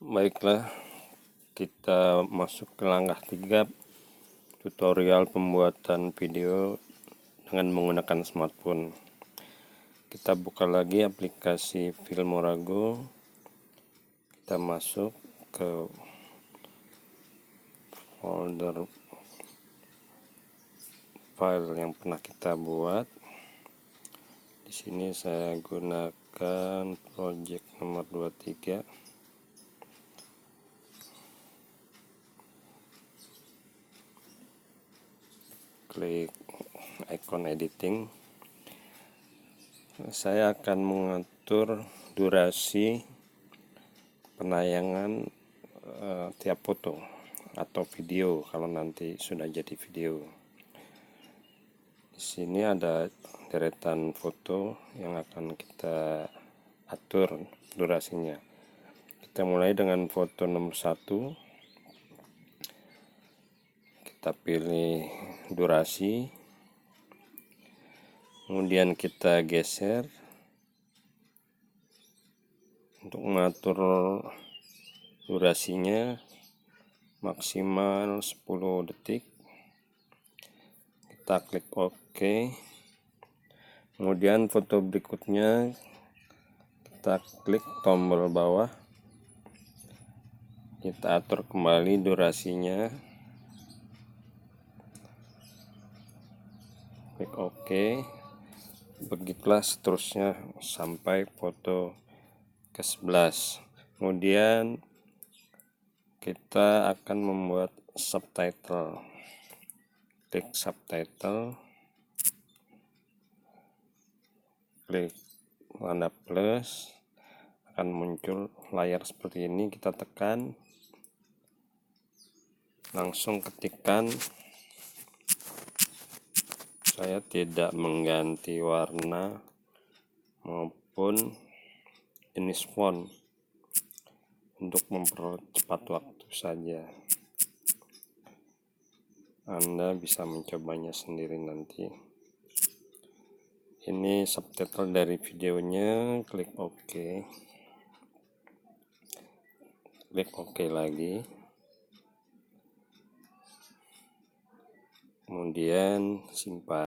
Baiklah, kita masuk ke langkah 3, tutorial pembuatan video dengan menggunakan smartphone. Kita buka lagi aplikasi Filmorago, kita masuk ke folder file yang pernah kita buat. Di sini saya gunakan project nomor 23. Klik icon editing. Saya akan mengatur durasi penayangan tiap foto atau video kalau nanti sudah jadi video. Di sini ada deretan foto yang akan kita atur durasinya. Kita mulai dengan foto nomor 1. Kita pilih durasi, kemudian kita geser untuk mengatur durasinya maksimal 10 detik. Kita klik OK. Kemudian foto berikutnya kita klik tombol bawah, kita atur kembali durasinya, klik OK. Begitulah seterusnya sampai foto ke-11. Kemudian kita akan membuat subtitle. Klik subtitle, klik tanda plus, akan muncul layar seperti ini. Kita tekan, langsung ketikkan. Saya tidak mengganti warna maupun jenis font untuk mempercepat waktu saja. Anda bisa mencobanya sendiri nanti. Ini subtitle dari videonya. Klik OK. Klik OK lagi. Kemudian simpan.